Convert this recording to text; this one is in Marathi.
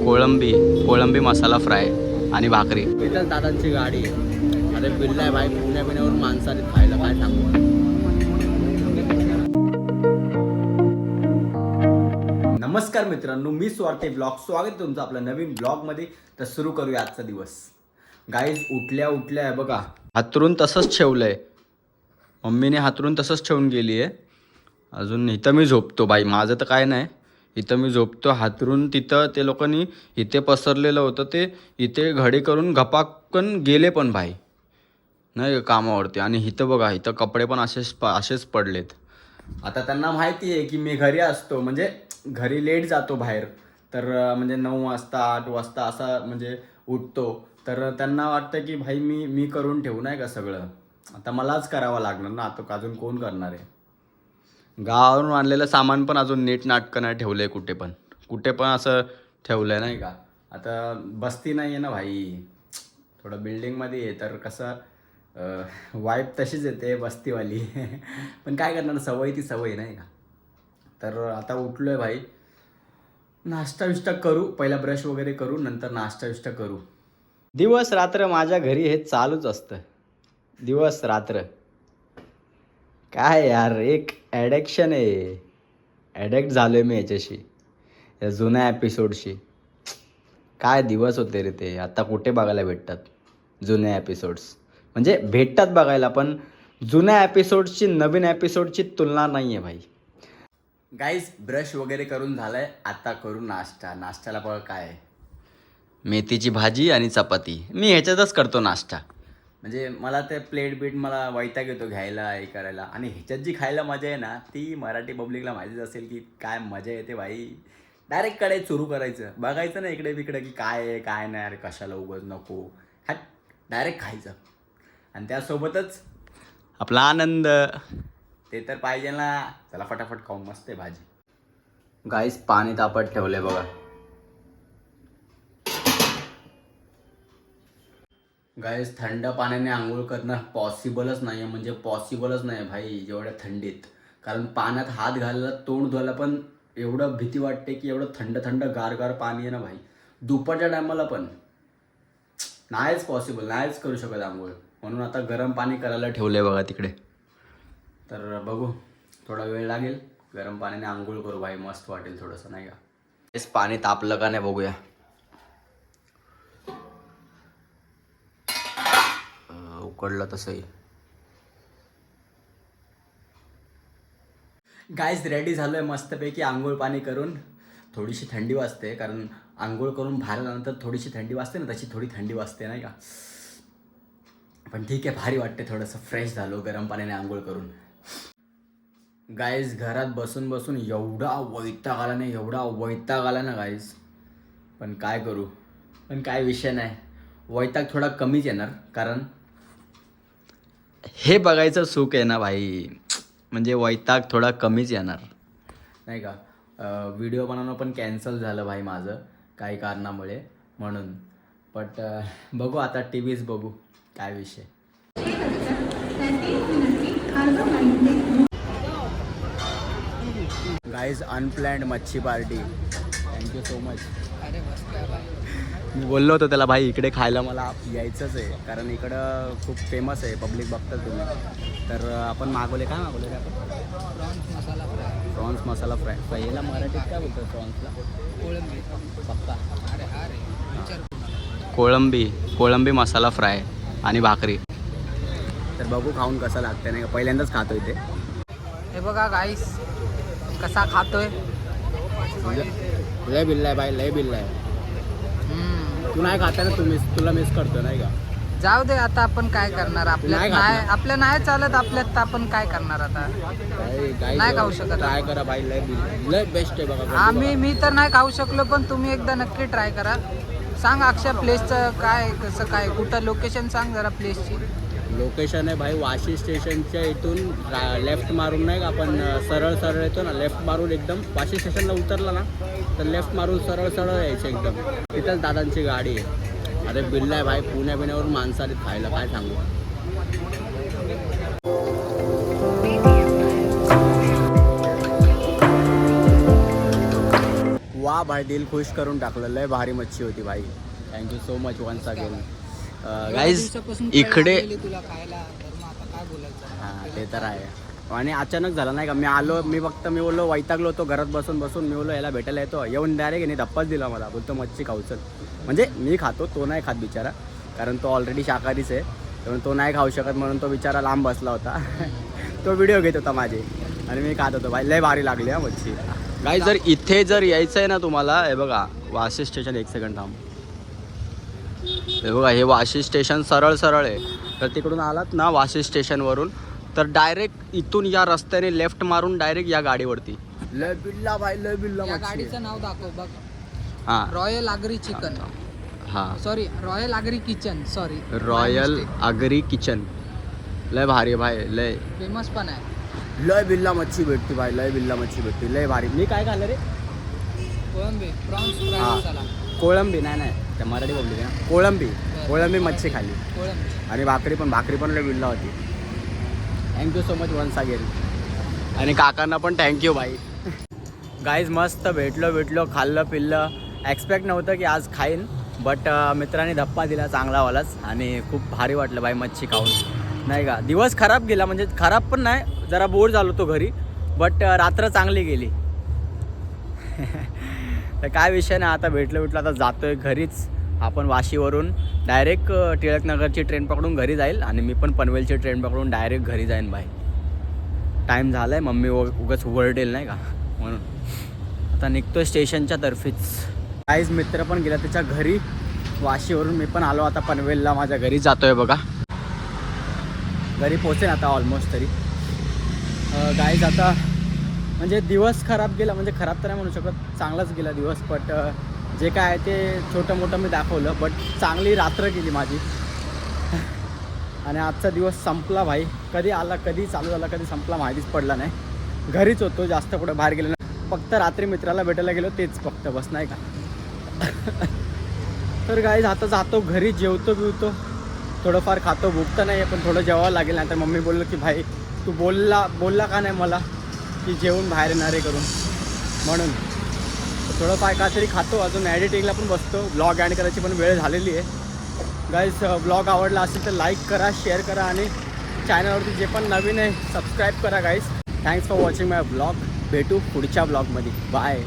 कोळंबी कोळंबी मसाला फ्राय आणि भाकरी. इथंच दादांची गाडी आहे. अरे बिल्ला आहे भाई, पुण्यावरून माणसं आली खायला, काय सांगू. नमस्कार मित्रांनो, मी स्वार्थी ब्लॉग, स्वागत आहे तुमचं आपल्या नवीन ब्लॉगमध्ये. तर सुरू करूया आजचा दिवस. गाईज उठल्या आहे बघा, हातरून तसंच ठेवलंय. मम्मीने हातरून तसंच ठेवून गेली आहे. अजून इथं मी झोपतो भाई, माझं तर काय नाही. इथं मी झोपतो हातरून. तिथं ते लोकांनी इथे पसरलेलं होतं, ते इथे घडी करून घपाकन गेले पण भाई नाही कामावरती. आणि इथं बघा, इथं कपडे पण असेच पडलेत. आता त्यांना माहिती आहे की मी घरी असतो, म्हणजे घरी लेट जातो बाहेर. तर म्हणजे 9 वाजता 8 वाजता असा म्हणजे उठतो. तर त्यांना वाटतं की भाई मी करून ठेवू नाही का सगळं. आता मलाच करावं लागणार ना, आता अजून कोण करणार आहे. गावावरून आणलेलं सामान पण अजून नीट नाटकं नाही ठेवलंय कुठे पण असं ठेवलंय नाही का. आता बस्ती नाही आहे ना भाई, थोडं बिल्डिंगमध्ये आहे. तर कसं वाईब तशीच येते बस्तीवाली. पण काय करणार, सवय ती सवय नाही का. तर आता उठलो आहे भाई, नाश्ता करू. पहिला ब्रश वगैरे करू, नंतर नाश्ता करू. दिवस रात्र माझ्या घरी हे चालूच असतं. दिवस रात्र काय यार, एक ॲडिक्शन आहे. ॲडिक्ट झालो आहे मी याच्याशी, या जुन्या एपिसोडशी. काय दिवस होते रे ते. आता कुठे बघायला भेटतात जुन्या एपिसोड्स. म्हणजे भेटतात बघायला, पण जुन्या एपिसोड्सची नवीन एपिसोडची तुलना नाही आहे भाई. गाईज ब्रश वगैरे करून झालंय, आता करू नाश्ता. नाश्त्याला बघा काय आहे, मेथीची भाजी आणि चपाती. मी ह्याच्यातच करतो नाश्ता. म्हणजे मला ते प्लेट बीट मला वैताग येतो घ्यायला, हे करायला. आणि ह्याच्यात जी खायला मजा आहे ना, ती मराठी पब्लिकला माहितीच असेल की काय मजा येते भाई. डायरेक्ट कढईत सुरू करायचं, बघायचं ना इकडे तिकडे की काय आहे काय नाही. अरे कशाला उगाच नको, हॅट डायरेक्ट खायचं. आणि त्यासोबतच आपला आनंद ते तर पाहिजे ना. चला फटाफट खाऊ, मस्त आहे भाजी. गाईस पाणी तापत ठेवलंय बघा. गाईस थंड पाण्याने आंघोळ करणं पॉसिबलच नाही आहे, म्हणजे पॉसिबलच नाही भाई जेवढ्या थंडीत. कारण पाण्यात हात घालायला, तोंड धुवायला पण एवढं भीती वाटते की एवढं थंड गार पाणी आहे ना भाई. दुपारच्या टायमाला पण नाहीच पॉसिबल, नाहीच करू शकत आंघोळ. म्हणून आता गरम पाणी करायला ठेवलंय बघा तिकडे. तर बघू, थोडा वेळ लागेल. गरम पाण्याने आंघोळ करू भाई, मस्त वाटेल थोडंसं नाही का. तेच पाणी तापलं का नाही बघूया. उकडलं तसंही. गाईज रेडी झालो आहे मस्तपैकी आंघोळ पाणी करून. थोडीशी थंडी वाजते, कारण आंघोळ करून बाहेर आल्यानंतर थोडीशी थंडी वाजते ना, तशी थोडी थंडी वाजते नाही का. पण ठीक आहे, भारी वाटते, थोडंसं फ्रेश झालो गरम पाण्याने आंघोळ करून. गाईज घरात बसून एवढा वैताग आला ना गाईज. पण काय करू, पण काय विषय नाही, वैताग थोडा कमीच येणार. कारण हे बघायचं सुख आहे ना भाई, म्हणजे वैताग थोडा कमीच येणार नाही का. व्हिडिओ बनवणं पण कॅन्सल झालं भाई माझं काही कारणामुळे, म्हणून. बट बघू आता, TVच बघू, काय विषय. गाईज अनप्लॅन्ड मच्छी पार्टी, थँक्यू सो मच. मी बोललो होतो त्याला भाई इकडे खायला मला यायचंच आहे, कारण इकडं खूप फेमस आहे, पब्लिक बघतात तुम्ही. तर आपण मागवले, काय मागवले रे आपण? प्रॉन्स मसाला फ्राय. याला मराठीत काय बोलतो प्रॉन्सला? पक्का कोळंबी मसाला फ्राय आणि भाकरी. तर बघू खाऊन कसं लागतं नाही का, पहिल्यांदाच खातो इथे. हे बघा गाईस कसा खातोय. लय बिल्ला आहे बाई, लय बिल्ला आहे. तू नाही खाता ना, तुला मिस करतो नाही का. जाऊ दे आता, आपण काय करणार. आपल्या नाही चालत आपल्यात, तर आपण काय करणार आता. नाही खाऊ शकत. ट्राय करा बाई, लय बेस्ट आहे बघा. मी तर नाही खाऊ शकलो, पण तुम्ही एकदा नक्की ट्राय करा. सांग अक्षय प्लेसचं काय, कसं काय, कुठं लोकेशन सांग जरा प्लेसची. लोकेशन आहे भाई वाशी स्टेशनच्या इथून लेफ्ट मारून नाही का आपण, सरळ येतो ना, लेफ्ट मारून एकदम वाशी स्टेशनला उतरला ना, तर लेफ्ट मारून सरळ यायचं एकदम. तिथंच दादांची गाडी आहे. अरे बिल्ला आहे भाई, पुण्यावरून माणसं आली खायला, काय सांगू. वा भाई, दिल खुश करून टाकलं. लय भारी मच्छी होती भाई. Thank you so much once again. Guys इकडे तुला खायला तर मग आता काय बोलायचं. हां ते तर आहे. आणि अचानक झालं नाही का, मी बोललो वैतागलो होतो घरात बसून मी बोललो याला भेटायला येतो. येऊन डायरेक्ट याने धप्पाच दिला मला. बोलतो मच्छी खाऊ चल. म्हणजे मी खातो, तो नाही खात बिचारा, कारण तो ऑलरेडी शाकाहारीच आहे. त्यामुळे तो नाही खाऊ शकत म्हणून तो बिचारा लांब बसला होता. तो व्हिडिओ घेत होता माझे आणि मी खात होतो. भाई लय भारी लागली हा मच्छी. गाईज जर इथे जर यायचं आहे ना तुम्हाला, हे बघा वाशी स्टेशन, 1 सेकंड थांब. हे बघा हे वाशी स्टेशन सरळ आहे. तर तिकडून आलात ना वाशी स्टेशनवरून, तर डायरेक्ट इथून या रस्त्याने लेफ्ट मारून डायरेक्ट या गाडीवरती. लय बिल्ला भाई, लय बिल्ला या मच्छी. गाडीचं नाव दाखव बघ. हां रॉयल आगरी चिकन. हां sorry, royal Agri kitchen. Sorry, royal Agri kitchen. लय भारी भाई, लय फेमस पण आहे. लय बिल्ला मच्छी भेटते भाई, लय बिल्ला मच्छी भेटते, लय भारी. मी काय खाल्लं रे? कोळंबी, प्रॉन्स फ्राय हां. मसाला. कोळंबी नाही त्या मराठी बोलली ना, कोळंबी मच्छी खाल्ली. कोळंबी आणि भाकरी पण लय बिल्ला होती. Thank you so much once again. आणि काकांना पण थँक्यू भाई. गाईज मस्त भेटलो खाल्लं पिल्लं. एक्सपेक्ट नव्हतं की आज खाईन, बट मित्रांनी धप्पा दिला चांगलावालाच आणि खूप भारी वाटलं भाई मच्छी खाऊन. नाही का, दिवस खराब गेला, म्हणजे खराब पण नाही, जरा बोर झालो तो घरी, बट रात्र चांगली गेली. तर काय विषय नाही, आता भेटलो आता जातोय घरीच. आपण वाशीवरून डायरेक्ट टिळकनगरची ट्रेन पकडून घरी जाईल आणि मी पण पनवेलची ट्रेन पकडून डायरेक्ट घरी जाईन भाई. टाईम झाला आहे, मम्मी उगाच उघडटेल नाही का, म्हणून आता निघतोय स्टेशनच्या तर्फीच. काहीच मित्र पण गेला त्याच्या घरी वाशीवरून. मी पण आलो आता पनवेलला, माझ्या घरी जातोय बघा. घरी पोचेन आता ऑलमोस्ट तरी. गाईज आता म्हणजे दिवस खराब गेला, म्हणजे खराब तर नाही म्हणू शकत, चांगलाच गेला दिवस. बट जे काय आहे ते छोटं मोठं मी दाखवलं, बट चांगली रात्र गेली माझी. आणि आजचा दिवस संपला भाई. कधी आला, कधी चालू झाला, कधी संपला माहितीच पडला नाही. घरीच होतो, जास्त कुठं बाहेर गेलो नाही. फक्त रात्री मित्राला भेटायला गेलो तेच फक्त, बस नाही का. तर गाईज आता जातो घरी, जेवतो बिवतो, थोडंफार खातो. भूक तर नाही आहे पण थोडं जेवावं लागेल. नाही तर मम्मी बोललं की भाई तू बोलला का नाही मला की जेवून बाहेर येणार आहे करून, म्हणून थोडंफार काहीतरी खातो. अजून एडिटिंगला पण बसतो. ब्लॉग ॲड करायची पण वेळ झालेली आहे. गाईज ब्लॉग आवडला असेल तर लाईक करा, शेअर करा आणि चॅनलवरती जे पण नवीन आहे सबस्क्राईब करा guys. Thanks for watching my blog. भेटू पुढच्या ब्लॉगमध्ये. बाय.